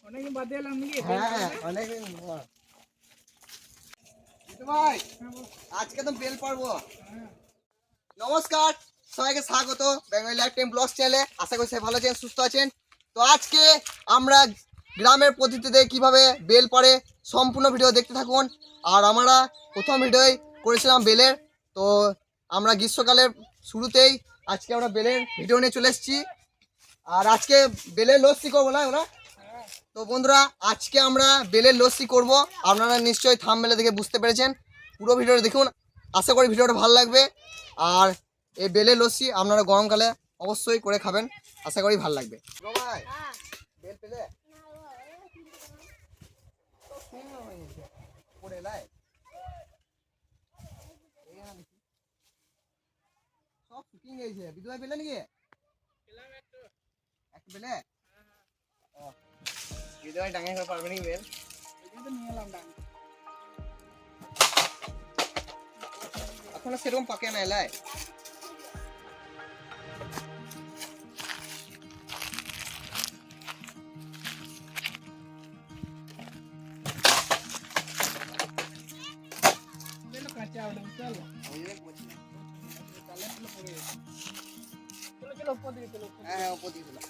অনেকদিন বাদে এলাম নাকি? হ্যাঁ অনেকদিন ভাই আজকে তো বেল পারবো। নমস্কার সবাইকে স্বাগত বেঙ্গলি লাইফ টাইম ব্লগস চ্যানেলে। আশা করি সবাই ভালো আছেন, সুস্থ আছেন। তো আজকে আমরা গ্রামের পদ্ধতিতে কিভাবে বেল পড়ে সম্পূর্ণ ভিডিও দেখতে থাকুন। আর আমরা প্রথম ভিডিওই করেছিলাম বেলের। তো আমরা গ্রীষ্মকালের শুরুতেই আজকে আমরা বেলের ভিডিও নিয়ে চলে এসেছি। আর আজকে বেলের লস্যি করবো না ওরা। তো বন্ধুরা আজকে আমরা বেলের লস্যি করব। আপনারা নিশ্চয়ই থাম্বনেলে দেখে বুঝতে পেরেছেন। পুরো ভিডিওটা দেখুন, আশা করি ভিডিওটা ভালো লাগবে। আর এই বেলের লস্যি আপনারা গরমকালে অবশ্যই করে খাবেন, আশা করি ভালো লাগবে। বেল পেলে সব শুকিয়ে গেছে। বিদ্যুৎ পেলে নাকি একটা পেলে বিদ্যুৎ ডাঙাই করে পারবে নাকি বেল? এখনো সেরকম পাকে না এলায়। হ্যাঁ উপর দিয়ে দিলাম।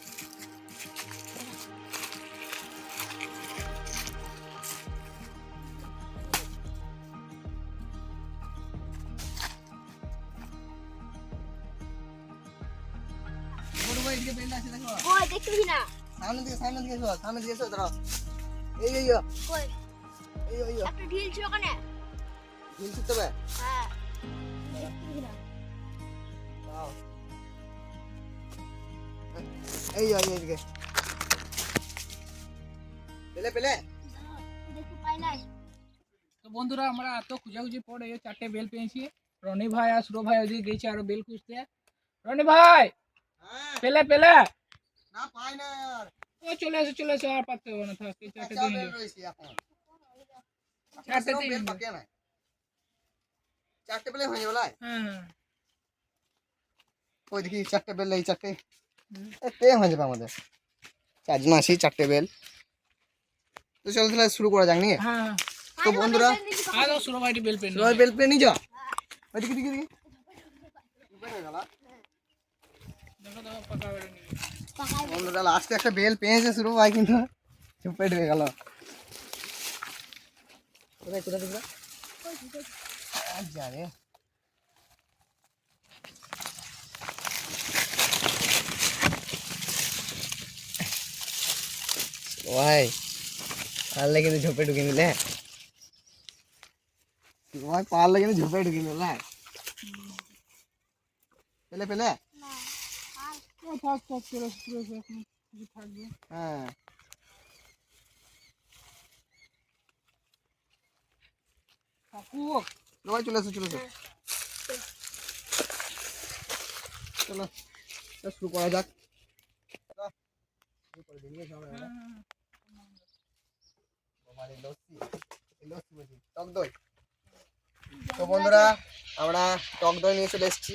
তো বন্ধুরা আমরা এত খুঁজাখুঁজি পরে চারটে বেল পেয়েছি। রনি ভাই আর সুরো ভাই ওদিকে গেছে আরো বেল খুঁজতে। রনি ভাই পেলে পেলে না পাই না আর। ও চলে এসো আর পারতে হবে না, থাক এই চারটে দিন চারটে দিন চারটে বেলে হয়ে যাবে। হ্যাঁ ওই দেখি চারটে বেল, এই চারটে হয়ে যাবে আমাদের। চারজন আসি চারটে বেল। তো চলো তাহলে শুরু করা যাক নিয়ে। হ্যাঁ তো বন্ধুরা আর সুরো ভাইটি বেল পেন সবাই বেল পেয়ে নিয়ে যা। ওই দেখি দেখি দেখি দেখো দেখো পাকা বেল নিয়ে বন্ধুরা লাস্টে একটা বেল পেয়েছে শুরু ভাই, কিন্তু চুপে ঢুকে গেল। কোথায় কোথায় দেখবে জানে ভাই পারলে কিন্তু ঝোপে ঢুকে নিলে। ভাই পারলে কিন্তু ঝোপে ঢুকে নিলে। পেলে পেলে হ্যাঁ সবাই চলে এসো চলে এসো। চলো শুরু করা যাক। টক দই। তো বন্ধুরা আমরা টক দই নিয়ে চলে এসেছি।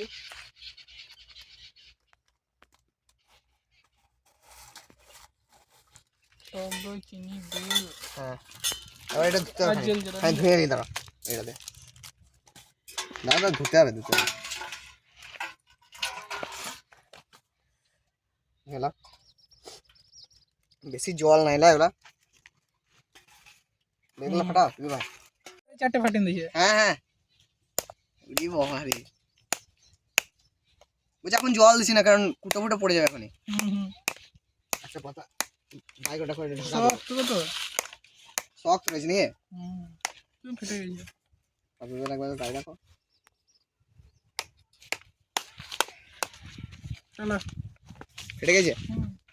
টক দই চিনি বেল হ্যাঁ এবার এটা ধুতে হবে। হ্যাঁ ধুয়ে নি দাঁড়া, এটা দে দাঁড়া ধুতে হবে গেলা বেশি জল নাই লা এগুলা। বেগুলা ফাটা তুই ভাই চারটে ফাটিয়ে দিয়েছে। হ্যাঁ হ্যাঁ উড়ি বাবারে বুঝ এখন জল দিছি না, কারণ কুটো ফুটো পড়ে যাবে এখনই। আচ্ছা কথা বাইকটা করে ঢাকা তো শক্ত রয়েছে নিয়ে ফেটে গেছে। আপনাদের একবার গাড়ি রাখো। চলো ফেটে গেছে।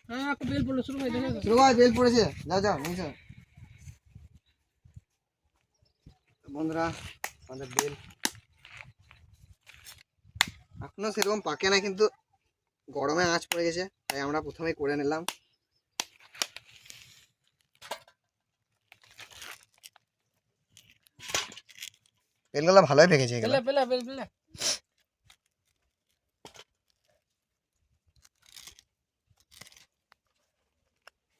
হ্যাঁ বেল পড়লো শুরু ভাই দেখো শুরু ভাই বেল পড়েছে, যাও যাও নিয়ে যাও। বন্ধুরা আমাদের বেল এখনো সেরকম পাকে না, কিন্তু গরমে আঁচ পড়ে গেছে, তাই আমরা প্রথমেই করে নিলাম। বেলগুলো ভালোই পেকেছে এগুলো। পেলে পেলে বেল পেলে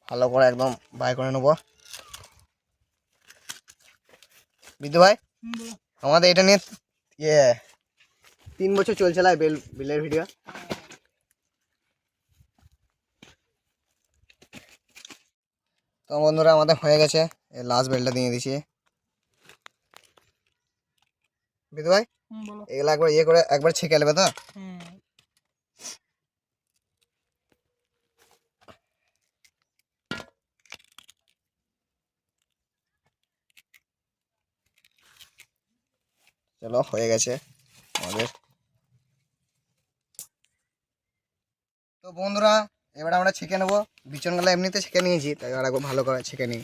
ভালো করে একদম বাই করে নেবো। বিদ্যু ভাই বলো। আমাদের এটা নিয়ে 3 বছর চলছে না বেলের ভিডিও। তো বন্ধুরা আমাদের হয়ে গেছে, লাস্ট বেলটা দিয়ে দিছি। বিদ্যু ভাই বলো। এগুলো একবার করে একবার ছেঁকে নেবে তো। চলো হয়ে গেছে আমাদের। তো বন্ধুরা এবার আমরা ছেঁকে নেবো। বিচনগুলো এমনিতে ছেঁকে নিয়েছি, তাই আর একবার ভালো করে ছেঁকে নিই।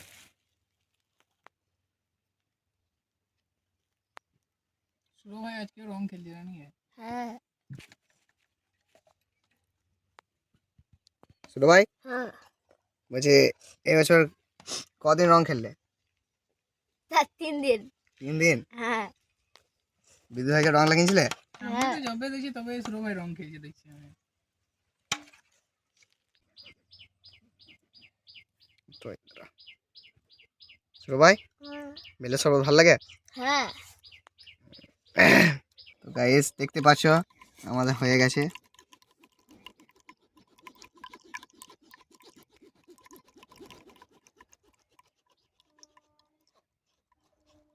শুরু ভাই আজকে রং খেলছি জানি। হ্যাঁ ছোট ভাই হ্যাঁ বলছি এই বছর কদিন রং খেললে? 3 দিন। 3 দিন। হ্যাঁ বিদ্যু ভাইকে রং লাগিয়েছিলে? আমি তো যবে দেখছি তবে শুরু ভাই রং খেলছে দেখছি আমি। ছোট ভাই বেলের শরবত ভালো লাগে? হ্যাঁ তো গাইস দেখতে পাচ্ছ আমাদের হয়ে গেছে।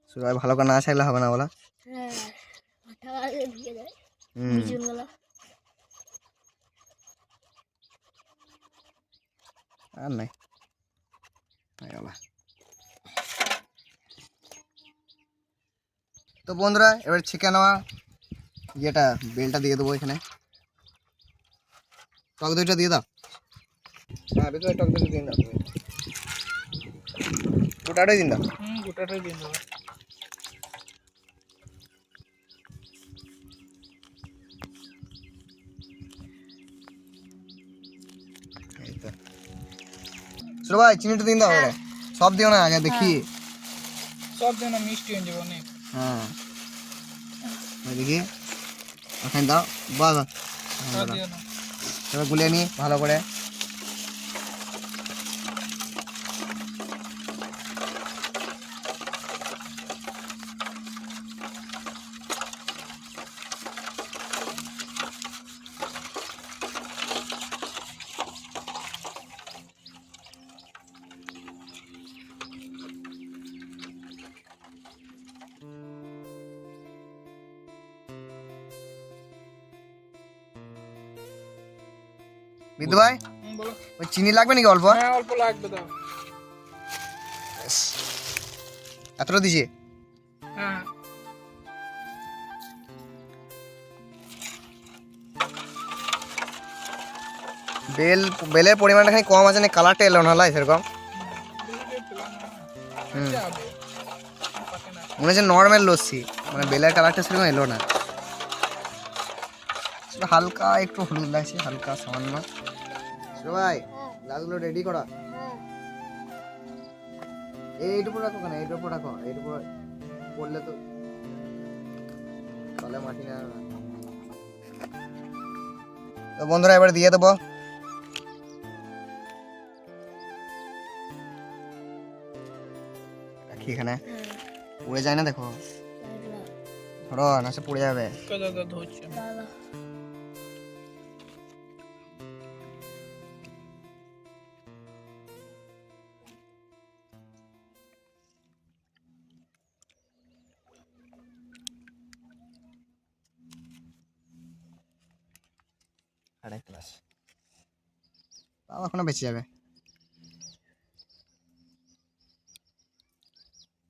ছোট ভাই ভালো করে না চাইলে হবে না বলা। হ্যাঁ মাথা আগে ঢুকে যায় হুম বিচুনগুলো। আর নাই হয়ে গেল। তো বন্ধুরা এবার ছেঁকে নেওয়া ইয়েটা বেলটা দিয়ে দেবো এখানে। টক দইটা দিয়ে দাও। হ্যাঁ বেশ টক দইটা দিয়ে দাও, গোটাটাই দিন দাও। গোটাটাই দিন দেবো। এই তো ছোট ভাই চিনিটা দিন দাও এবারে। সব দিও না আগে দেখি। সব যেন মিষ্টি হয়ে যাবে অনেক। হ্যাঁ ওই দেখি ওখানে দাও। বাহ বাহ সব দিও না। এবার গুলিয়ে নি ভালো করে। বিদ্যু ভাই বলো। ওই চিনি লাগবে নাকি অল্প? হ্যাঁ অল্প লাগবে দাও। এতটা দিছি? হ্যাঁ বেলের পরিমাণটা খানি কম আছে না, কালারটা এলো না লাই সেরকম। হুম মনে হচ্ছে নর্মাল লস্যি, মানে বেলের কালারটা সেরকম এলো না। হালকা একটু হলুদ লাগছে, হালকা সামান্য। ভাই গ্লাসগুলো রেডি করা। এইটুকু রাখো কেন, এইটুকু রাখো, এইটুকু পড়লে তো তাহলে মাটি না। তো বন্ধুরা এবার দিয়ে দেবো। রাখি এখানে, উড়ে যায় না দেখো, ধরো না সে পড়ে যাবে। ধরছে আড়াই গ্লাস, তাও এখনো বেঁচে যাবে।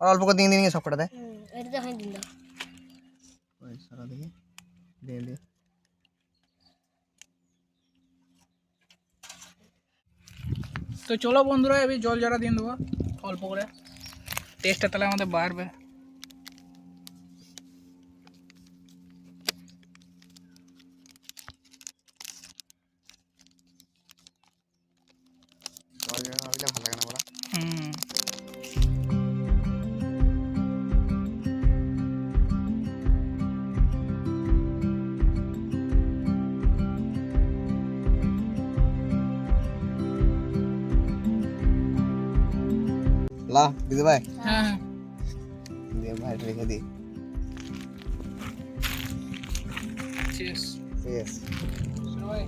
আর অল্প করে দিয়ে দিন সব কটা দেয়। এটা দেখাই দিন দাও। ওই সারা দেখি দিয়ে দিয়ে। তো চলো বন্ধুরা এবার জল জড়া দিয়ে দেবো অল্প করে, টেস্টটা তাহলে আমাদের বাড়বে। জল জল না দিলে ভালো লাগে না বলা। হুম কলা দিদি ভাই হ্যাঁ দিয়ে ভাই রেখে দিই চিয়ার্স ইয়েস সুরো ভাই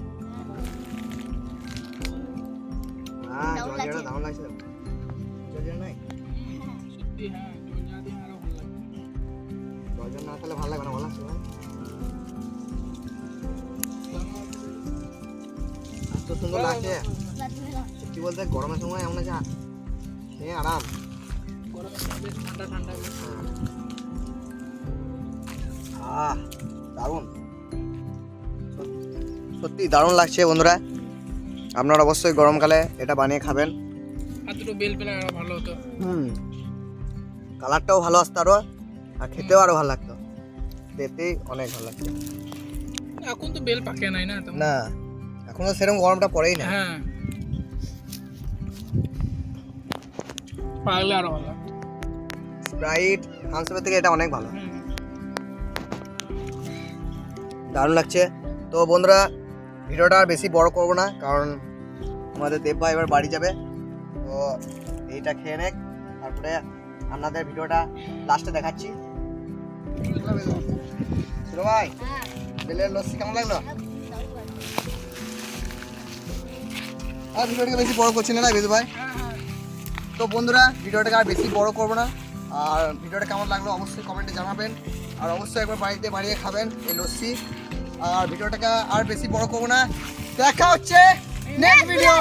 জল যেটা দারুণ লাগছে জল যেটা নাই সত্যি হ্যাঁ জল যা দিয়ে আরো ভালো লাগে জল যেটা না খেলে ভালো লাগবে না বলা ভাই এত সুন্দর লাগছে সত্যি বলতে গরমের সময় এমন আছে খেয়ে আরাম গরমের সময় বেশ ঠান্ডা ঠান্ডা বেশ দারুণ সত্যি দারুণ লাগছে বন্ধুরা আপনারা অবশ্যই গরমকালে এটা বানিয়ে খাবেন আর দুটো বেল পেলে আরো ভালো হতো কালারটাও ভালো আসতো আরো আর খেতেও আরো ভালো লাগতো খেতেই অনেক ভালো লাগতো এখন তো বেল পাকে নাই না তেমন। না এখন তো সেরকম গরমটা পড়েই না হ্যাঁ পাকলে আরো ভালো লাগতো। স্প্রাইট থামসআপের থেকে এটা অনেক ভালো হুম। দারুণ লাগছে তো বন্ধুরা ভিডিওটা আর বেশি বড় করব না কারণ আমাদের দেব ভাই এবার বাড়ি যাবে তো এইটা খেয়ে নেক তারপরে আপনাদের ভিডিওটা লাস্টে দেখাচ্ছি সুরো ভাই বেলের লস্যি কেমন লাগলো আর ভিডিওটাকে বেশি বড় করছি না বেদু ভাই তো বন্ধুরা ভিডিওটাকে আর বেশি বড় করবো না আর ভিডিওটা কেমন লাগলো অবশ্যই কমেন্টে জানাবেন আর অবশ্যই একবার বাড়িতে বানিয়ে খাবেন এই লস্যি আর ভিডিওটাকে আর বেশি বড় করবো না দেখা হচ্ছে নেক্সট ভিডিও